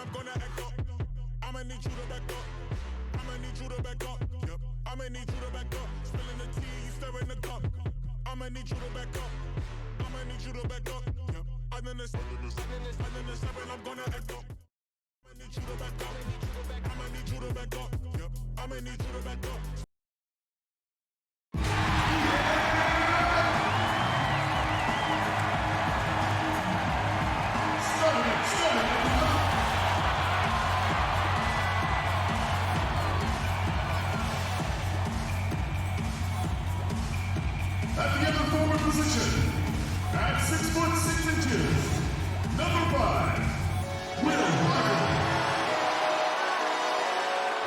I'm gonna echo. I'ma need you to back up. I'ma need you to back up. Yep. I'ma need you to back up. Spilling the tea, you stirring the cup. I'ma need you to back up. I'ma need you to back up. Yep. I'm in the 7, I'm gonna echo. I'ma need you to back up. I'ma need you to back up. Yep. I'ma need you to back up. At the other forward position, at 6 foot 6 inches, number 5, Will Barker.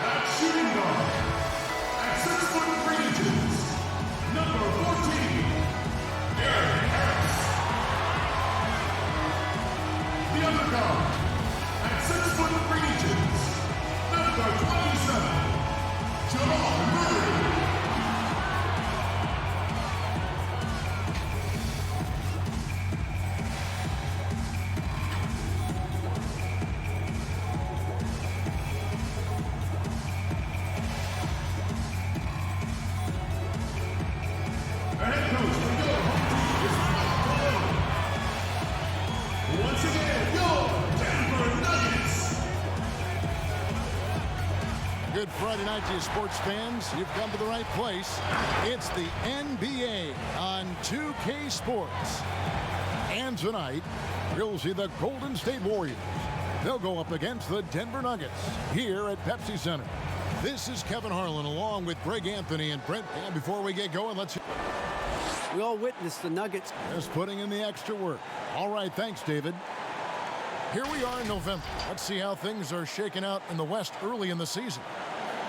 At shooting guard, at 6 foot 3 inches, number 14, Eric Harris. The other guard, at 6 foot 3 inches, number 27, Jamal Murray. Good Friday night to you sports fans. You've come to the right place. It's the NBA on 2K Sports. And tonight, you'll see the Golden State Warriors. They'll go up against the Denver Nuggets here at Pepsi Center. This is Kevin Harlan along with Greg Anthony and Brent. And before we get going, we all witnessed the Nuggets just putting in the extra work. All right, thanks, David. Here we are in November. Let's see how things are shaking out in the West early in the season.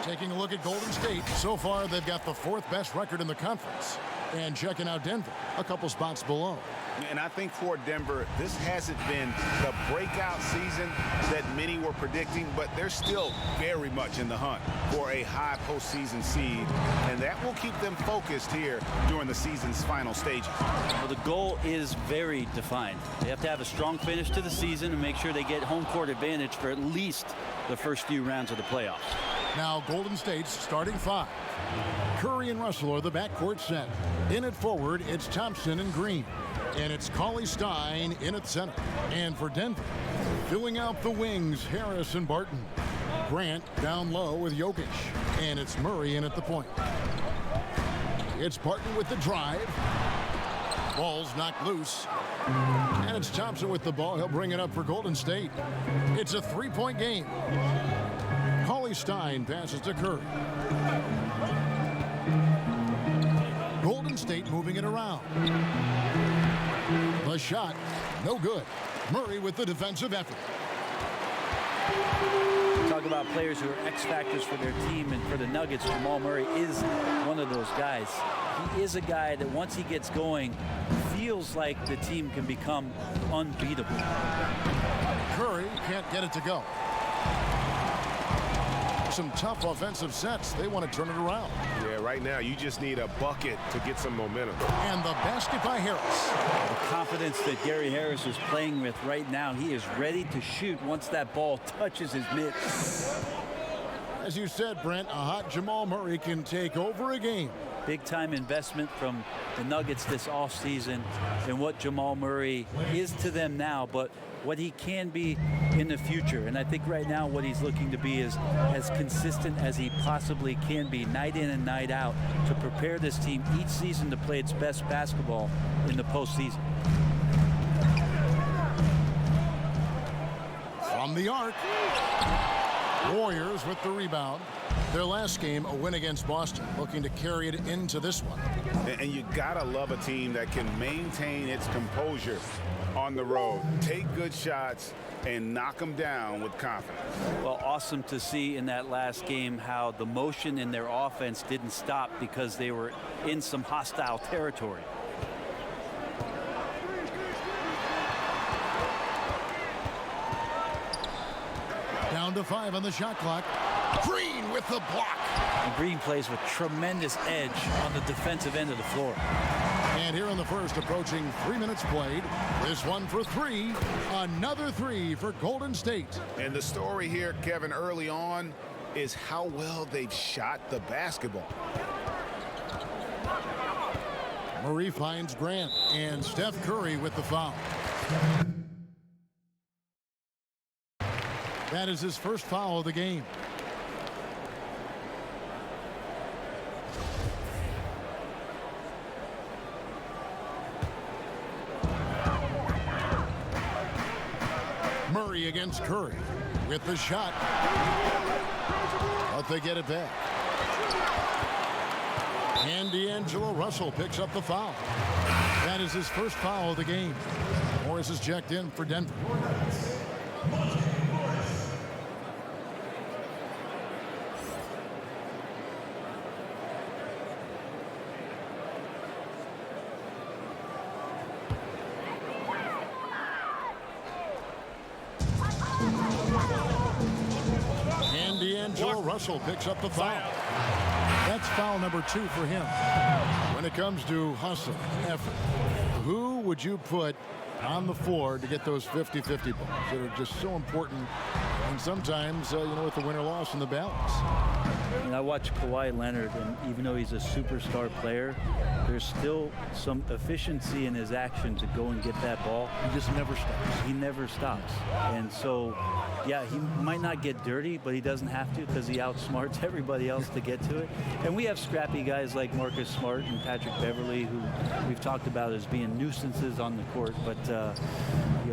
Taking a look at Golden State. So far, they've got the 4th best record in the conference. And checking out Denver, a couple spots below. And I think for Denver, this hasn't been the breakout season that many were predicting, but they're still very much in the hunt for a high postseason seed, and that will keep them focused here during the season's final stages. Well, the goal is very defined. They have to have a strong finish to the season and make sure they get home court advantage for at least the first few rounds of the playoffs. Now Golden State's starting 5. Curry and Russell are the backcourt set. In at forward, it's Thompson and Green. And it's Cauley-Stein in at center. And for Denver, filling out the wings, Harris and Barton. Grant down low with Jokic. And it's Murray in at the point. It's Barton with the drive. Ball's knocked loose. And it's Thompson with the ball. He'll bring it up for Golden State. It's a 3-point game. Cauley-Stein passes to Curry. Golden State moving it around. The shot, no good. Murray with the defensive effort. Talk about players who are X factors for their team, and for the Nuggets, Jamal Murray is one of those guys. He is a guy that once he gets going, feels like the team can become unbeatable. Curry can't get it to go. Some tough offensive sets. They want to turn it around. Yeah, right now you just need a bucket to get some momentum. And the basket by Harris. The confidence that Gary Harris is playing with right now, he is ready to shoot once that ball touches his mitts. As you said, Brent, a hot Jamal Murray can take over a game. Big-time investment from the Nuggets this offseason, and what Jamal Murray is to them now, but what he can be in the future. And I think right now what he's looking to be is as consistent as he possibly can be, night in and night out, to prepare this team each season to play its best basketball in the postseason. From the arc, Warriors with the rebound. Their last game, a win against Boston, looking to carry it into this one. And you gotta love a team that can maintain its composure on the road, take good shots, and knock them down with confidence. Well, awesome to see in that last game how the motion in their offense didn't stop because they were in some hostile territory. Down to 5 on the shot clock. Green with the block. And Green plays with tremendous edge on the defensive end of the floor. And here in the first, approaching 3 minutes played. This one for 3. Another 3 for Golden State. And the story here, Kevin, early on is how well they've shot the basketball. Murray finds Grant, and Steph Curry with the foul. That is his first foul of the game. Murray against Curry with the shot. But they get it back. And D'Angelo Russell picks up the foul. That is his first foul of the game. Morris is checked in for Denver. And D'Angelo Russell picks up the foul. That's foul number 2 for him. When it comes to hustle, effort, who would you put on the floor to get those 50-50 balls that are just so important? And sometimes, with the win or loss in the balance. And I watch Kawhi Leonard, and even though he's a superstar player, there's still some efficiency in his action to go and get that ball. He just never stops. He never stops. And so, yeah, he might not get dirty, but he doesn't have to because he outsmarts everybody else to get to it. And we have scrappy guys like Marcus Smart and Patrick Beverly, who we've talked about as being nuisances on the court. But,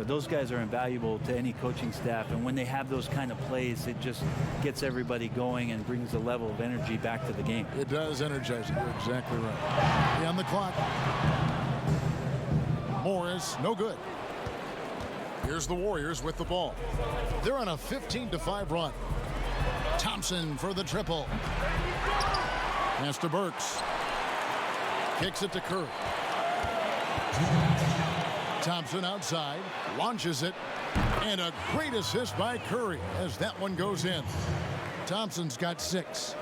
those guys are invaluable to any coaching staff. And when they have those kind of plays, it just gets everybody going and brings a level of energy back to the game. It does energize it. You're exactly right. On the clock. Morris, no good. Here's the Warriors with the ball. They're on a 15-5 run. Thompson for the triple. Pass to Burks. Kicks it to Curry. Thompson outside, launches it, and a great assist by Curry as that one goes in. Thompson's got 6.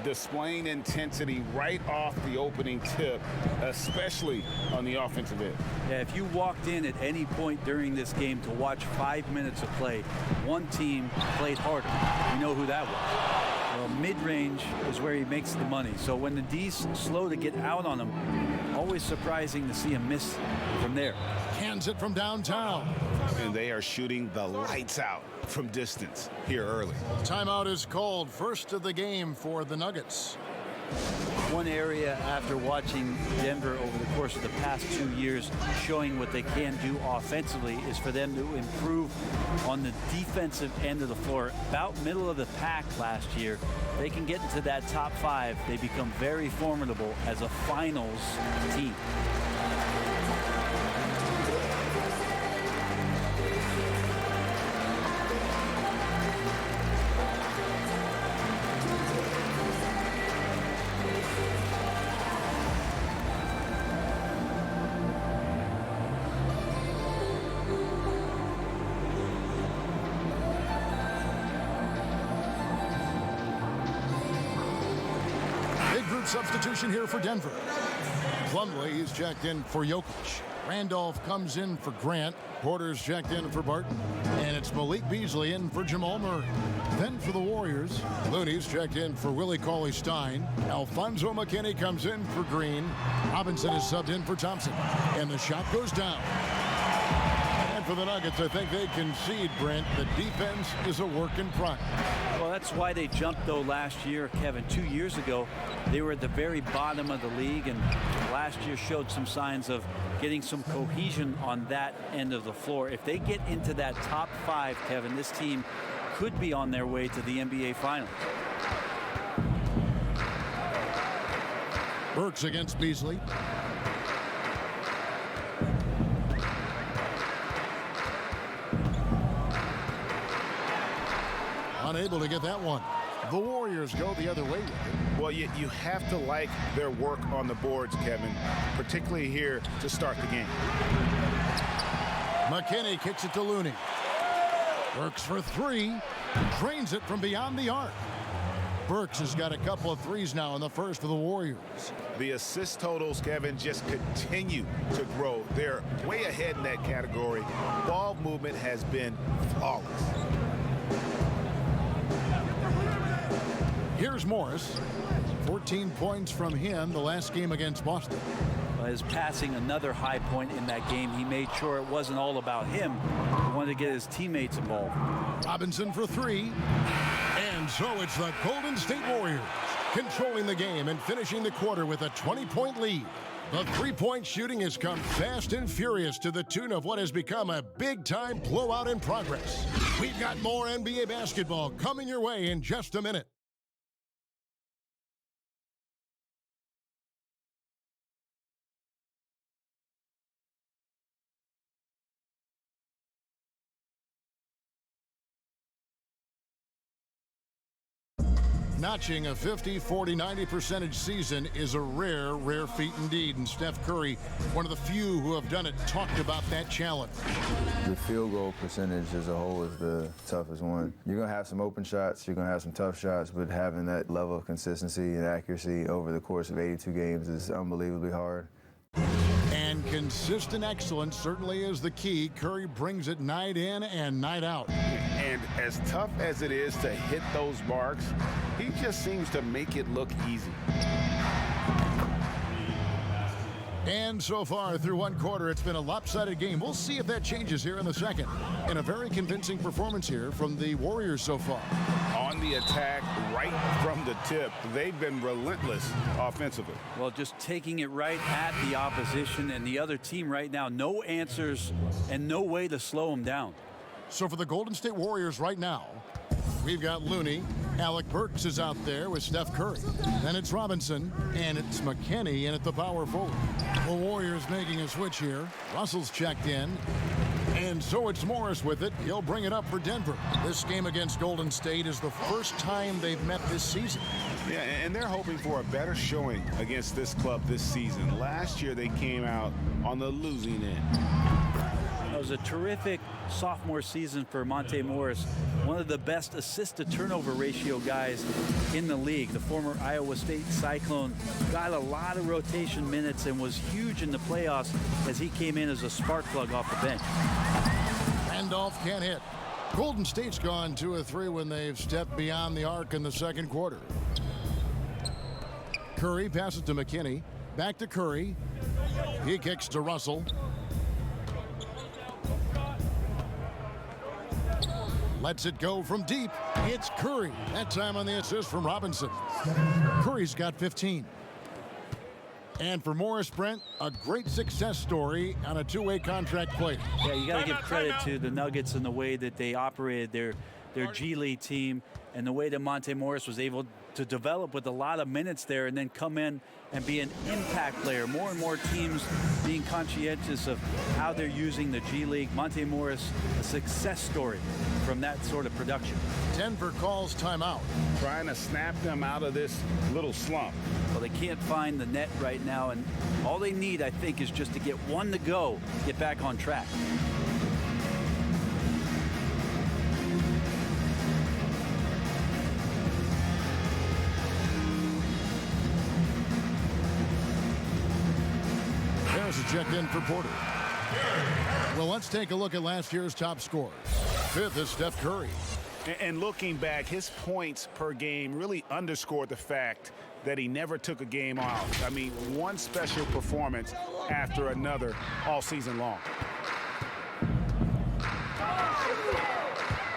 Displaying intensity right off the opening tip, especially on the offensive end. Yeah, if you walked in at any point during this game to watch 5 minutes of play, one team played harder. You know who that was. Well, mid-range is where he makes the money. So when the D's slow to get out on him, always surprising to see him miss from there. Hands it from downtown. And they are shooting the lights out from distance here early. Timeout is called. First of the game for the Nuggets. One area after watching Denver over the course of the past 2 years showing what they can do offensively is for them to improve on the defensive end of the floor. About middle of the pack last year, they can get into that top 5. They become very formidable as a finals team. Substitution here for Denver. Plumlee is checked in for Jokic. Randolph comes in for Grant. Porter's checked in for Barton. And it's Malik Beasley in for Jamal Murray. Then for the Warriors, Looney's checked in for Willie Cauley-Stein. Alfonso McKinney comes in for Green. Robinson is subbed in for Thompson. And the shot goes down. And for the Nuggets, I think they concede, Brent. The defense is a work in progress. Well, that's why they jumped, though, last year, Kevin. 2 years ago, they were at the very bottom of the league, and last year showed some signs of getting some cohesion on that end of the floor. If they get into that top 5, Kevin, this team could be on their way to the NBA Finals. Burks against Beasley. Unable to get that one. The Warriors go the other way with it. Well, you have to like their work on the boards, Kevin, particularly here to start the game. McKinney kicks it to Looney. Burks for three. Drains it from beyond the arc. Burks has got a couple of threes now in the first for the Warriors. The assist totals, Kevin, just continue to grow. They're way ahead in that category. Ball movement has been flawless. Here's Morris. 14 points from him the last game against Boston. His passing, another high point in that game. He made sure it wasn't all about him. He wanted to get his teammates involved. Robinson for three. And so it's the Golden State Warriors controlling the game and finishing the quarter with a 20-point lead. The three-point shooting has come fast and furious to the tune of what has become a big-time blowout in progress. We've got more NBA basketball coming your way in just a minute. Notching a 50, 40, 90% season is a rare, rare feat indeed. And Steph Curry, one of the few who have done it, talked about that challenge. The field goal percentage as a whole is the toughest one. You're going to have some open shots, you're going to have some tough shots, but having that level of consistency and accuracy over the course of 82 games is unbelievably hard. And consistent excellence certainly is the key. Curry brings it night in and night out. And as tough as it is to hit those marks, he just seems to make it look easy. And so far through one quarter, it's been a lopsided game. We'll see if that changes here in the second. And a very convincing performance here from the Warriors so far. On the attack, right from the tip, they've been relentless offensively. Well, just taking it right at the opposition and the other team right now. No answers and no way to slow them down. So for the Golden State Warriors right now, we've got Looney. Alec Burks is out there with Steph Curry. Then it's Robinson, and it's McKinney in at the power forward. The Warriors making a switch here. Russell's checked in. And so it's Morris with it. He'll bring it up for Denver. This game against Golden State is the first time they've met this season. Yeah, and they're hoping for a better showing against this club this season. Last year, they came out on the losing end. It was a terrific sophomore season for Monte Morris, one of the best assist-to-turnover ratio guys in the league. The former Iowa State Cyclone got a lot of rotation minutes and was huge in the playoffs as he came in as a spark plug off the bench. Randolph can't hit. Golden State's gone 2 of 3 when they've stepped beyond the arc in the second quarter. Curry passes to McKinney. Back to Curry. He kicks to Russell. Lets it go from deep. It's Curry. That time on the assist from Robinson. Curry's got 15. And for Morris, Brent, a great success story on a two-way contract play. Yeah, you got to give credit to the Nuggets and the way that they operated their G League team and the way that Monte Morris was able to develop with a lot of minutes there and then come in and be an impact player. More and more teams being conscientious of how they're using the G League. Monte Morris, a success story from that sort of production. Denver calls timeout. Trying to snap them out of this little slump. Well, they can't find the net right now, and all they need, I think, is just to get one to go, get back on track. There's a check in for Porter. Well, let's take a look at last year's top scorers. 5th is Steph Curry. And looking back, his points per game really underscored the fact that he never took a game off. I mean, one special performance after another all season long.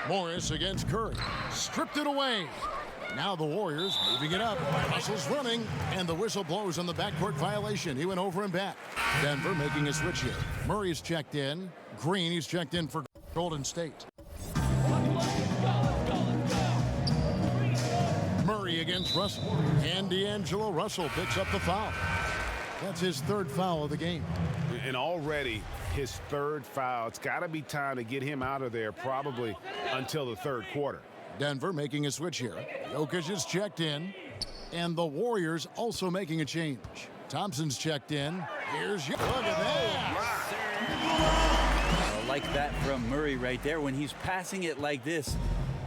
Morris against Curry. Stripped it away. Now the Warriors moving it up. Russell's running, and the whistle blows on the backcourt violation. He went over and back. Denver making a switch here. Murray's checked in. Green, he's checked in for Golden State. Murray against Russell. And D'Angelo Russell picks up the foul. That's his 3rd foul of the game. And already his 3rd foul. It's got to be time to get him out of there, probably until the 3rd quarter. Denver making a switch here. Jokic is checked in. And the Warriors also making a change. Thompson's checked in. Here's your look at that. I like that from Murray right there. When he's passing it like this,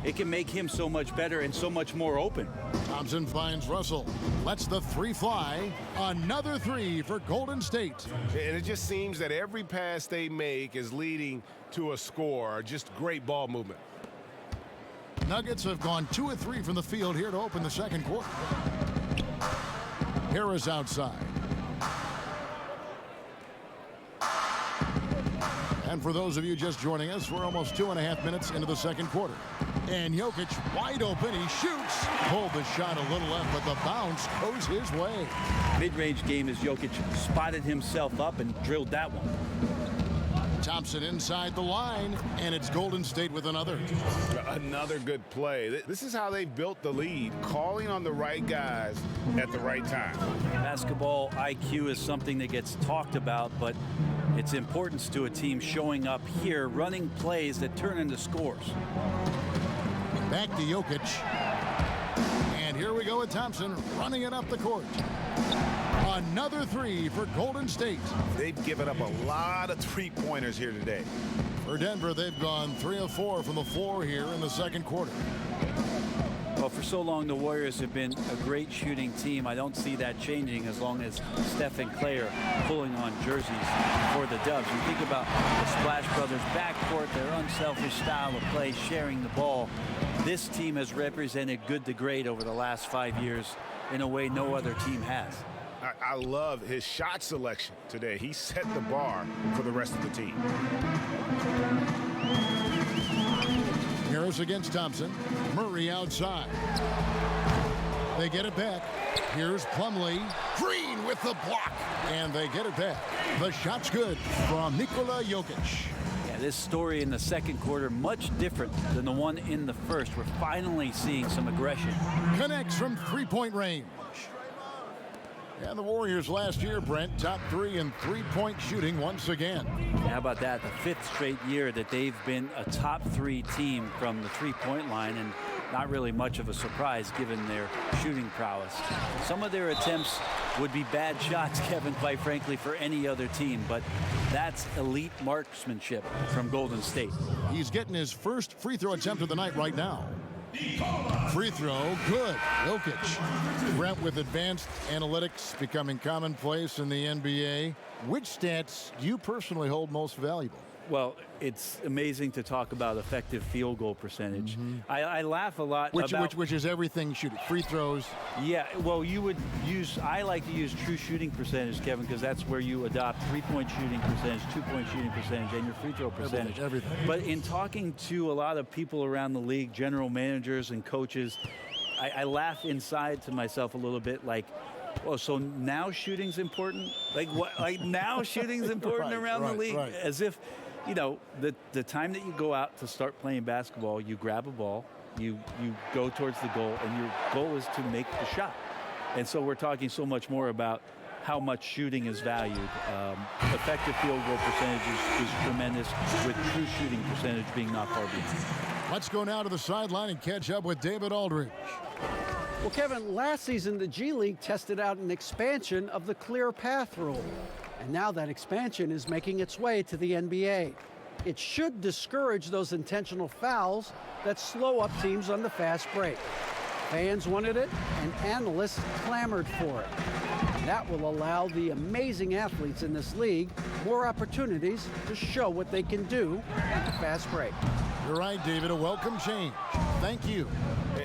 it can make him so much better and so much more open. Thompson finds Russell. Lets the three fly. Another three for Golden State. And it just seems that every pass they make is leading to a score. Just great ball movement. Nuggets have gone 2 of 3 from the field here to open the second quarter. Harris outside. And for those of you just joining us, we're almost 2.5 minutes into the second quarter. And Jokic wide open, he shoots. Pulled the shot a little left, but the bounce goes his way. Mid-range game as Jokic spotted himself up and drilled that one. Thompson inside the line, and it's Golden State with another. Another good play. This is how they built the lead, calling on the right guys at the right time. Basketball IQ is something that gets talked about, but its importance to a team showing up here, running plays that turn into scores. Back to Jokic. And here we go with Thompson running it up the court. Another three for Golden State. They've given up a lot of three-pointers here today. For Denver, they've gone 3 of 4 from the floor here in the second quarter. Well, for so long, the Warriors have been a great shooting team. I don't see that changing as long as Steph and Clay are pulling on jerseys for the Dubs. You think about the Splash Brothers backcourt, their unselfish style of play, sharing the ball. This team has represented good to great over the last 5 years in a way no other team has. I love his shot selection today. He set the bar for the rest of the team. Harris against Thompson. Murray outside. They get it back. Here's Plumlee. Green with the block. And they get it back. The shot's good from Nikola Jokic. Yeah, this story in the second quarter, much different than the one in the first. We're finally seeing some aggression. Connects from three-point range. And the Warriors last year, Brent, top 3 in three-point shooting once again. How about that? The 5th straight year that they've been a top 3 team from the three-point line, and not really much of a surprise given their shooting prowess. Some of their attempts would be bad shots, Kevin, quite frankly, for any other team, but that's elite marksmanship from Golden State. He's getting his first free throw attempt of the night right now. Free throw, good. Jokic. Brent, with advanced analytics becoming commonplace in the NBA, which stats do you personally hold most valuable? Well, it's amazing to talk about effective field goal percentage. I laugh a lot about... Which is everything shooting. Free throws. Yeah, well, I like to use true shooting percentage, Kevin, because that's where you adopt 3-point shooting percentage, 2-point shooting percentage, and your free throw percentage. Everything. But in talking to a lot of people around the league, general managers and coaches, I laugh inside to myself a little bit like, oh, so now shooting's important? Like what? Like now shooting's important around the league? Right. As if, you know, the time that you go out to start playing basketball, you grab a ball, you go towards the goal, and your goal is to make the shot. And so we're talking so much more about how much shooting is valued. Effective field goal percentage is tremendous, with true shooting percentage being not far behind. Let's go now to the sideline and catch up with David Aldridge. Well, Kevin, last season the G League tested out an expansion of the clear path rule. And now that expansion is making its way to the NBA. It should discourage those intentional fouls that slow up teams on the fast break. Fans wanted it, and analysts clamored for it. That will allow the amazing athletes in this league more opportunities to show what they can do at the fast break. You're right, David. A welcome change. Thank you.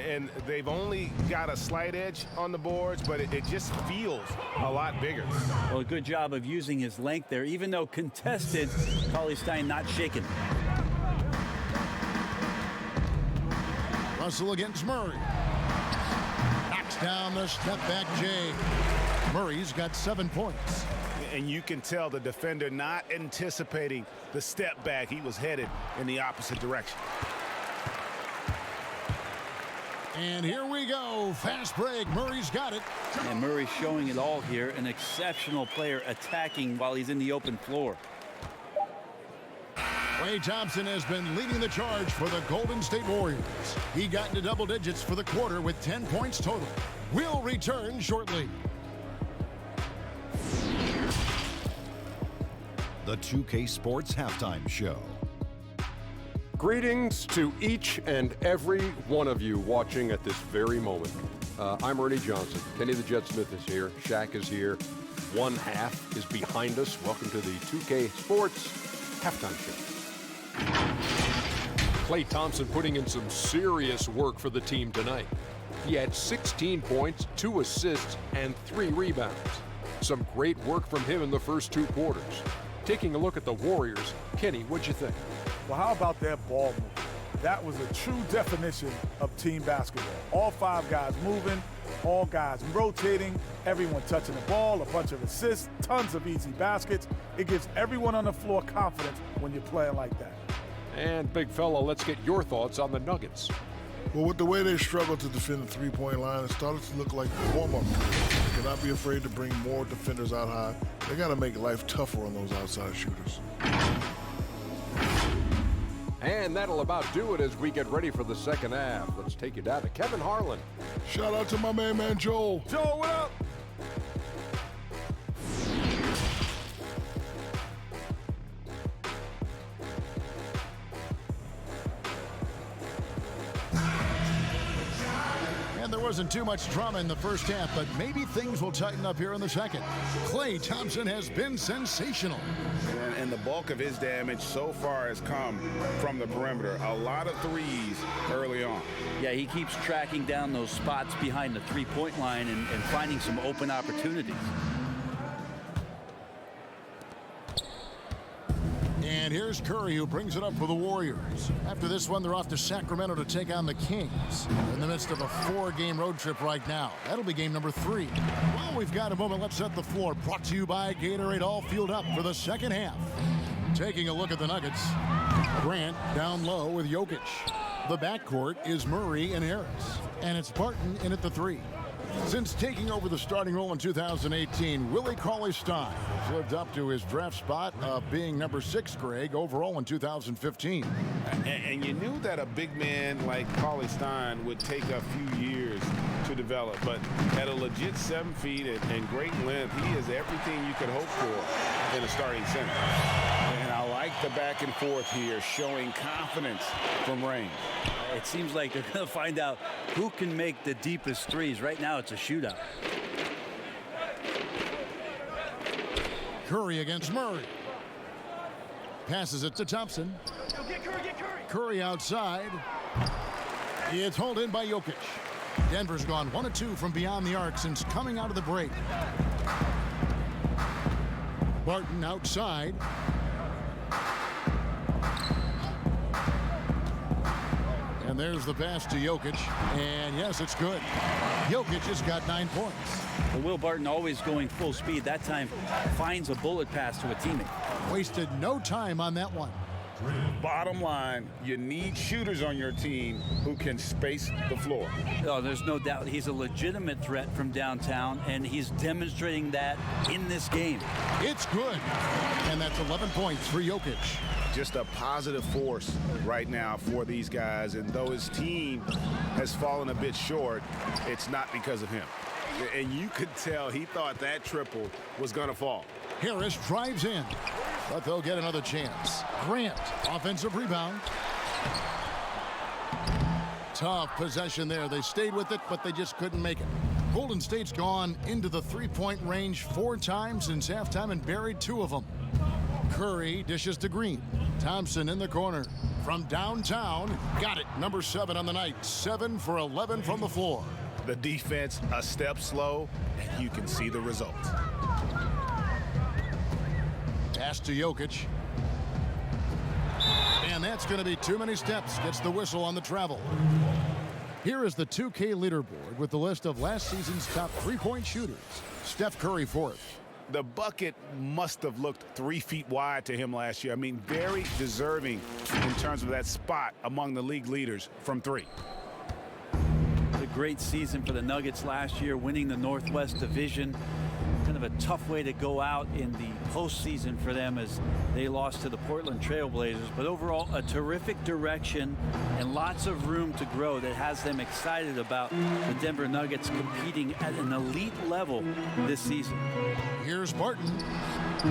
And they've only got a slight edge on the boards, but it just feels a lot bigger. Well, a good job of using his length there, even though contested. Cauley-Stein not shaken. Russell against Murray. Knocks down the step-back J. Murray's got 7 points. And you can tell the defender not anticipating the step back. He was headed in the opposite direction. And here we go. Fast break. Murray's got it. And Murray showing it all here. An exceptional player attacking while he's in the open floor. Klay Thompson has been leading the charge for the Golden State Warriors. He got into double digits for the quarter with 10 points total. We'll return shortly. The 2K Sports Halftime Show Greetings to each and every one of you watching at this very moment. I'm Ernie Johnson. Kenny the Jet Smith is here. Shaq is here. One half is behind us. Welcome to the 2K Sports Halftime Show. Klay Thompson putting in some serious work for the team tonight. He had 16 points, 2 assists, and 3 rebounds. Some great work from him in the first 2 quarters. Taking a look at the Warriors, Kenny, what'd you think? Well, how about that ball movement? That was a true definition of team basketball. All 5 guys moving, all guys rotating, everyone touching the ball, a bunch of assists, tons of easy baskets. It gives everyone on the floor confidence when you're playing like that. And big fella, let's get your thoughts on the Nuggets. Well, with the way they struggled to defend the three-point line, it started to look like a warm-up. They cannot be afraid to bring more defenders out high. They got to make life tougher on those outside shooters. And that'll about do it as we get ready for the second half. Let's take you down to Kevin Harlan. Shout out to my man Joel. Joel, what up? And there wasn't too much drama in the first half, but maybe things will tighten up here in the second. Klay Thompson has been sensational. And the bulk of his damage so far has come from the perimeter. A lot of threes early on. Yeah, he keeps tracking down those spots behind the three-point line and finding some open opportunities. And here's Curry, who brings it up for the Warriors. After this one, they're off to Sacramento to take on the Kings. In the midst of a 4-game road trip right now. That'll be game number 3. Well, we've got a moment. Let's set the floor. Brought to you by Gatorade, all fueled up for the second half. Taking a look at the Nuggets. Grant down low with Jokic. The backcourt is Murray and Harris. And it's Barton in at the 3. Since taking over the starting role in 2018, Willie Cauley-Stein has lived up to his draft spot of being number 6, Greg, overall in 2015. And you knew that a big man like Cauley-Stein would take a few years to develop, but at a legit 7 feet and great length, he is everything you could hope for in a starting center. And I like the back and forth here, showing confidence from range. It seems like they're going to find out who can make the deepest threes. Right now, it's a shootout. Curry against Murray. Passes it to Thompson. Curry outside. It's hauled in by Jokic. Denver's gone 1 of 2 from beyond the arc since coming out of the break. Barton outside. And there's the pass to Jokic. And yes, it's good. Jokic has got 9 points. Well, Will Barton always going full speed. That time finds a bullet pass to a teammate. Wasted no time on that one. Bottom line, you need shooters on your team who can space the floor. Oh, there's no doubt he's a legitimate threat from downtown, and he's demonstrating that in this game. It's good. And that's 11 points for Jokic. Just a positive force right now for these guys, and though his team has fallen a bit short, it's not because of him. And you could tell he thought that triple was going to fall. Harris drives in, but they'll get another chance. Grant, offensive rebound. Tough possession there. They stayed with it, but they just couldn't make it. Golden State's gone into the three-point range 4 times since halftime and buried 2 of them. Curry dishes to Green. Thompson in the corner. From downtown, got it. Number 7 on the night. 7 for 11 from the floor. The defense a step slow, and you can see the result. Pass to Jokic. And that's going to be too many steps. Gets the whistle on the travel. Here is the 2K leaderboard with the list of last season's top three-point shooters. Steph Curry 4th. The bucket must have looked 3 feet wide to him last year. I mean, very deserving in terms of that spot among the league leaders from 3. A great season for the Nuggets last year, winning the Northwest Division. Going kind of a tough way to go out in the postseason for them as they lost to the Portland Trail Blazers. But overall, a terrific direction and lots of room to grow that has them excited about the Denver Nuggets competing at an elite level this season. Here's Barton.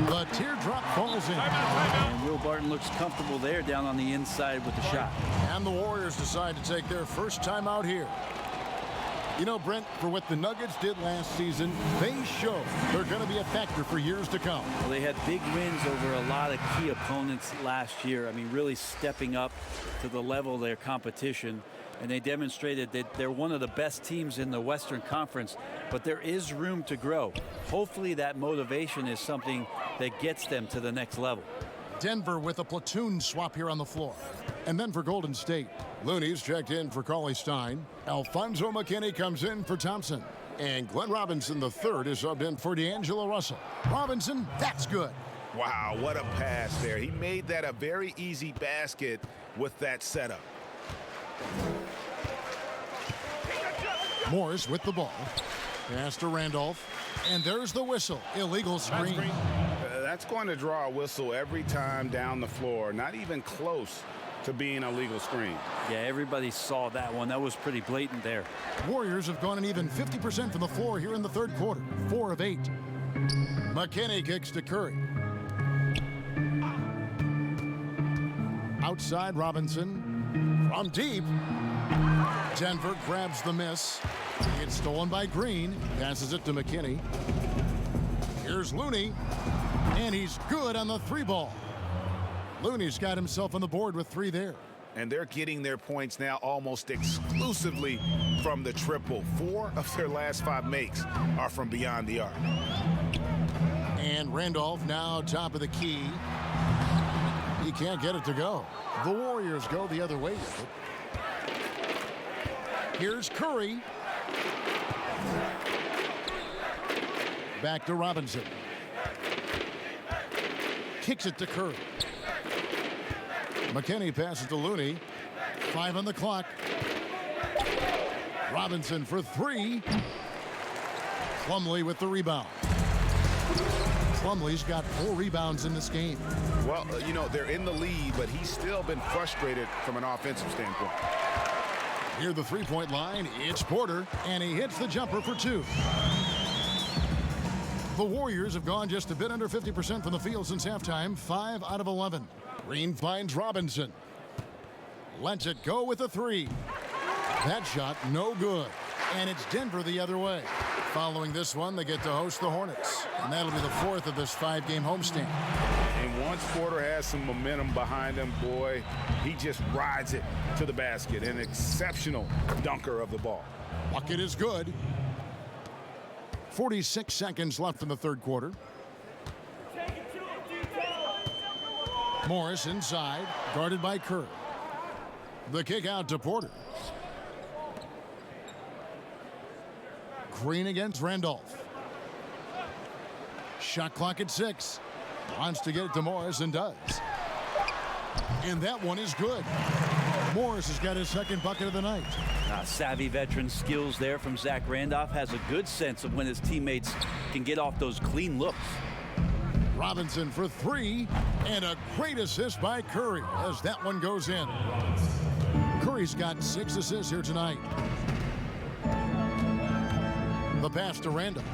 The teardrop falls in. And Will Barton looks comfortable there down on the inside with the shot. And the Warriors decide to take their first time out here. You know, Brent, for what the Nuggets did last season, they show they're going to be a factor for years to come. Well, they had big wins over a lot of key opponents last year. I mean, really stepping up to the level of their competition. And they demonstrated that they're one of the best teams in the Western Conference, but there is room to grow. Hopefully that motivation is something that gets them to the next level. Denver with a platoon swap here on the floor. And then for Golden State, Looney's checked in for Cauley-Stein. Alfonso McKinney comes in for Thompson. And Glenn Robinson III is subbed in for D'Angelo Russell. Robinson, that's good. Wow, what a pass there. He made that a very easy basket with that setup. Morris with the ball. Pass to Randolph. And there's the whistle. Illegal screen. That's going to draw a whistle every time down the floor. Not even close to being a legal screen. Yeah, everybody saw that one. That was pretty blatant there. Warriors have gone an even 50% from the floor here in the third quarter. 4 of 8. McKinney kicks to Curry. Outside Robinson. From deep. Denver grabs the miss. It's stolen by Green. Passes it to McKinney. Here's Looney. And he's good on the 3-ball. Looney's got himself on the board with 3 there. And they're getting their points now almost exclusively from the triple. 4 of their last 5 makes are from beyond the arc. And Randolph now top of the key. He can't get it to go. The Warriors go the other way with it. Here's Curry. Back to Robinson. Kicks it to Curry. McKinney passes to Looney. 5 on the clock. Robinson for 3. Plumlee with the rebound. Plumlee's got 4 rebounds in this game. Well, you know, they're in the lead, but he's still been frustrated from an offensive standpoint. Near the 3-point line, it's Porter, and he hits the jumper for 2. The Warriors have gone just a bit under 50% from the field since halftime, 5 out of 11. Green finds Robinson. Lets it go with a 3. That shot no good. And it's Denver the other way. Following this one, they get to host the Hornets. And that'll be the 4th of this 5-game homestand. And once Porter has some momentum behind him, boy, he just rides it to the basket. An exceptional dunker of the ball. Bucket is good. 46 seconds left in the third quarter. Morris inside, guarded by Kerr. The kick out to Porter. Green against Randolph. Shot clock at 6. Wants to get it to Morris and does. And that one is good. Morris has got his second bucket of the night. Savvy veteran skills there from Zach Randolph. Has a good sense of when his teammates can get off those clean looks. Robinson for 3, and a great assist by Curry as that one goes in. Curry's got 6 assists here tonight. The pass to Randolph.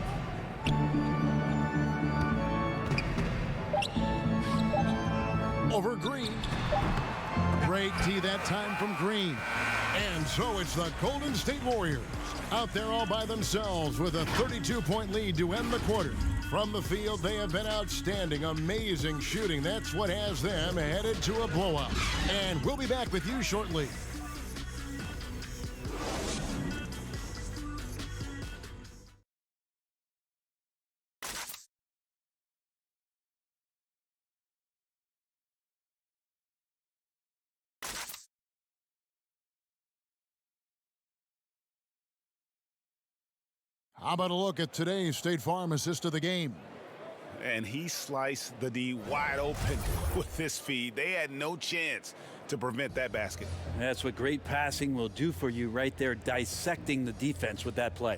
Over Green. Great D that time from Green. And so it's the Golden State Warriors out there all by themselves with a 32-point lead to end the quarter. From the field, they have been outstanding, amazing shooting. That's what has them headed to a blowout. And we'll be back with you shortly. How about a look at today's State Farm assist of the game? And he sliced the D wide open with this feed. They had no chance to prevent that basket. That's what great passing will do for you right there, dissecting the defense with that play.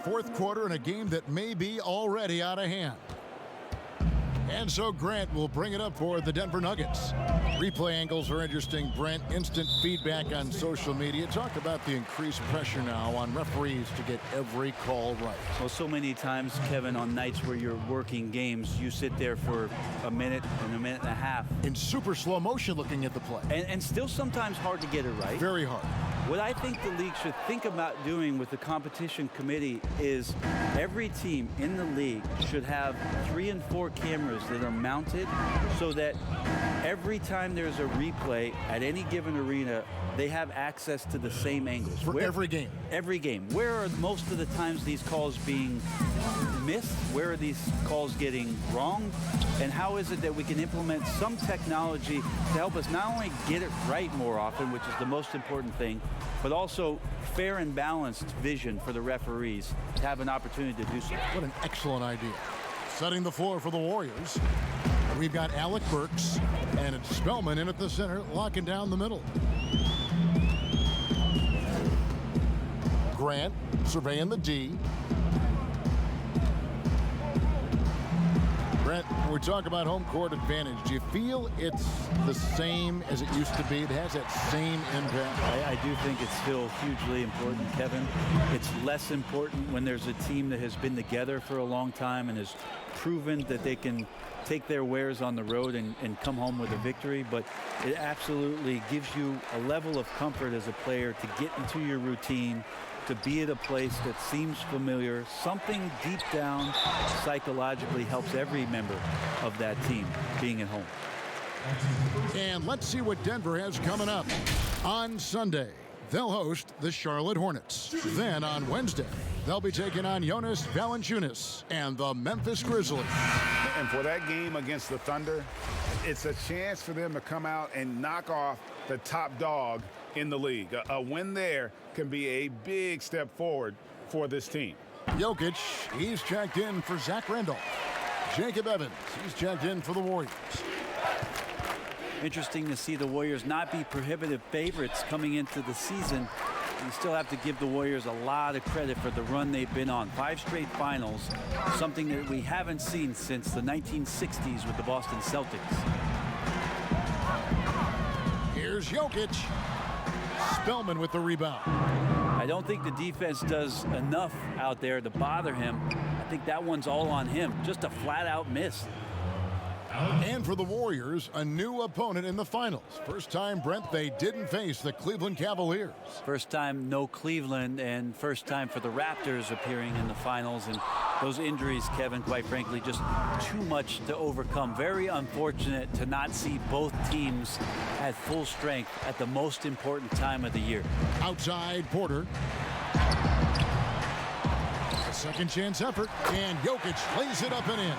fourth quarter in a game that may be already out of hand. And so Grant will bring it up for the Denver Nuggets. Replay angles are interesting, Brent. Instant feedback on social media. Talk about the increased pressure now on referees to get every call right. Well, so many times, Kevin, on nights where you're working games, you sit there for a minute and a half. In super slow motion looking at the play. And still sometimes hard to get it right. Very hard. What I think the league should think about doing with the competition committee is every team in the league should have 3 and 4 cameras that are mounted so that every time there's a replay at any given arena, they have access to the same angles. For every game. Every game. Where are most of the times these calls being missed? Where are these calls getting wrong? And how is it that we can implement some technology to help us not only get it right more often, which is the most important thing, but also fair and balanced vision for the referees to have an opportunity to do so. What an excellent idea. Setting the floor for the Warriors. We've got Alec Burks, and it's Spellman in at the center, locking down the middle. Grant surveying the D. Brent, when we talk about home court advantage, do you feel it's the same as it used to be? It has that same impact? I do think it's still hugely important, Kevin. It's less important when there's a team that has been together for a long time and has proven that they can take their wares on the road and come home with a victory, but it absolutely gives you a level of comfort as a player to get into your routine, to be at a place that seems familiar. Something deep down psychologically helps every member of that team being at home. And let's see what Denver has coming up. On Sunday, they'll host the Charlotte Hornets. Then on Wednesday, they'll be taking on Jonas Valanciunas and the Memphis Grizzlies. And for that game against the Thunder, it's a chance for them to come out and knock off the top dog in the league. A win there can be a big step forward for this team. Jokic, he's checked in for Zach Randolph. Jacob Evans, he's checked in for the Warriors. Interesting to see the Warriors not be prohibitive favorites coming into the season. You still have to give the Warriors a lot of credit for the run they've been on. 5 straight finals, something that we haven't seen since the 1960s with the Boston Celtics. Here's Jokic. Spellman with the rebound. I don't think the defense does enough out there to bother him. I think that one's all on him. Just a flat-out miss. And for the Warriors, a new opponent in the finals. First time, Brent, they didn't face the Cleveland Cavaliers. First time, no Cleveland, and first time for the Raptors appearing in the finals. And those injuries, Kevin, quite frankly, just too much to overcome. Very unfortunate to not see both teams at full strength at the most important time of the year. Outside, Porter. Second chance effort, and Jokic lays it up and in.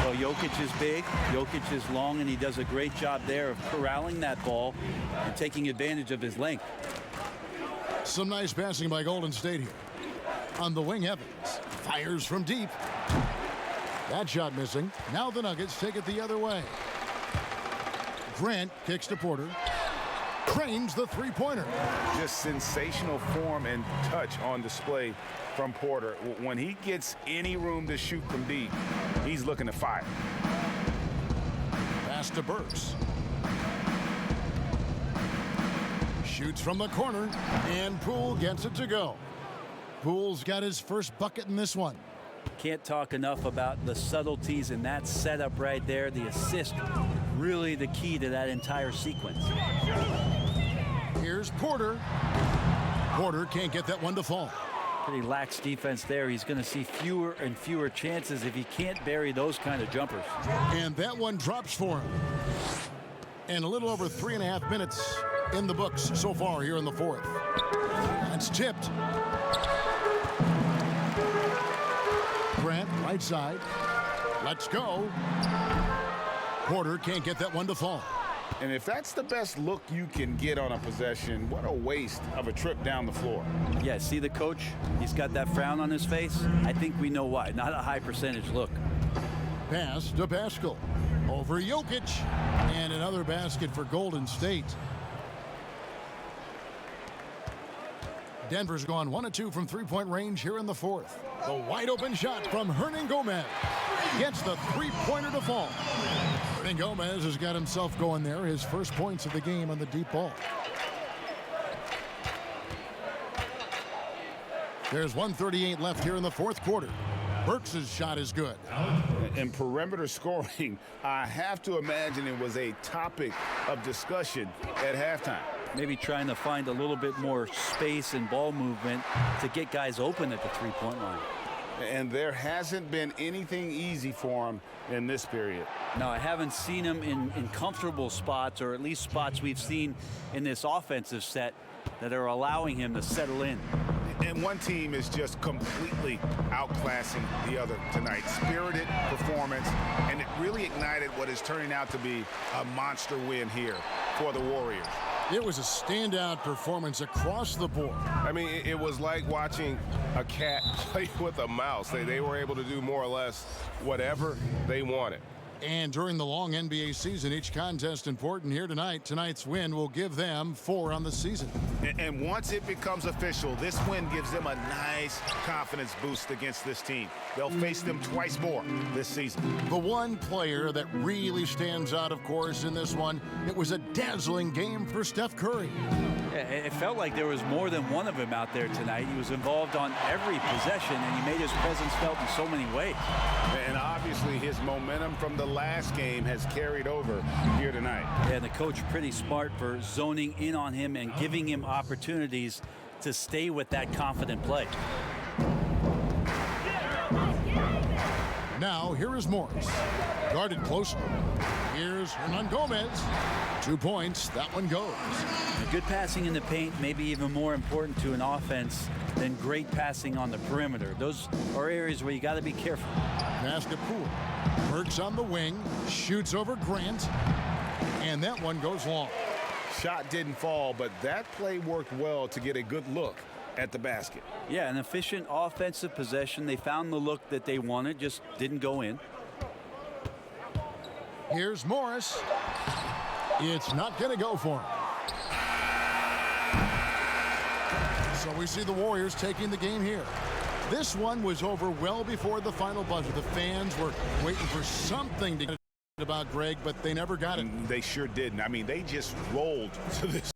Well, Jokic is big, Jokic is long, and he does a great job there of corralling that ball and taking advantage of his length. Some nice passing by Golden State here. On the wing, Evans fires from deep. That shot missing. Now the Nuggets take it the other way. Grant kicks to Porter. Trains the three-pointer. Just sensational form and touch on display from Porter. When he gets any room to shoot from deep, he's looking to fire. Pass to Burks. Shoots from the corner, and Poole gets it to go. Poole's got his first bucket in this one. Can't talk enough about the subtleties in that setup right there. The assist, really the key to that entire sequence. Here's Porter. Porter can't get that one to fall. Pretty lax defense there. He's going to see fewer and fewer chances if he can't bury those kind of jumpers. And that one drops for him. And a little over 3.5 minutes in the books so far here in the fourth. That's tipped. Grant, right side. Let's go. Porter can't get that one to fall. And if that's the best look you can get on a possession, what a waste of a trip down the floor. Yeah, see the coach? He's got that frown on his face. I think we know why. Not a high percentage look. Pass to Pascal. Over Jokic. And another basket for Golden State. Denver's gone 1 of 2 from three-point range here in the fourth. The wide-open shot from Hernan Gomez gets the three-pointer to fall. Hernan Gomez has got himself going there, his first points of the game on the deep ball. There's 1:38 left here in the fourth quarter. Burks' shot is good. And perimeter scoring, I have to imagine it was a topic of discussion at halftime. Maybe trying to find a little bit more space and ball movement to get guys open at the three-point line. And there hasn't been anything easy for him in this period. No, I haven't seen him in comfortable spots, or at least spots we've seen in this offensive set that are allowing him to settle in. And one team is just completely outclassing the other tonight. Spirited performance, and it really ignited what is turning out to be a monster win here for the Warriors. It was a standout performance across the board. I mean, it was like watching a cat play with a mouse. They were able to do more or less whatever they wanted. And during the long NBA season, each contest important here tonight. Tonight's win will give them 4 on the season. And once it becomes official, this win gives them a nice confidence boost against this team. They'll face them twice more this season. The one player that really stands out, of course, in this one, it was a dazzling game for Steph Curry. Yeah, it felt like there was more than one of them out there tonight. He was involved on every possession, and he made his presence felt in so many ways. And obviously his momentum from the last game has carried over here tonight. Yeah, and the coach pretty smart for zoning in on him and giving him opportunities to stay with that confident play. Now, here is Morris. Guarded closely. Here's Hernan Gomez. 2 points. That one goes. Good passing in the paint may be even more important to an offense than great passing on the perimeter. Those are areas where you got to be careful. Pass to Poole. Burks on the wing. Shoots over Grant. And that one goes long. Shot didn't fall, but that play worked well to get a good look at the basket. Yeah, an efficient offensive possession. They found the look that they wanted, just didn't go in. Here's Morris. It's not going to go for him. So we see the Warriors taking the game here. This one was over well before the final buzzer. The fans were waiting for something to get about Greg, but they never got it. They sure didn't. I mean, they just rolled to this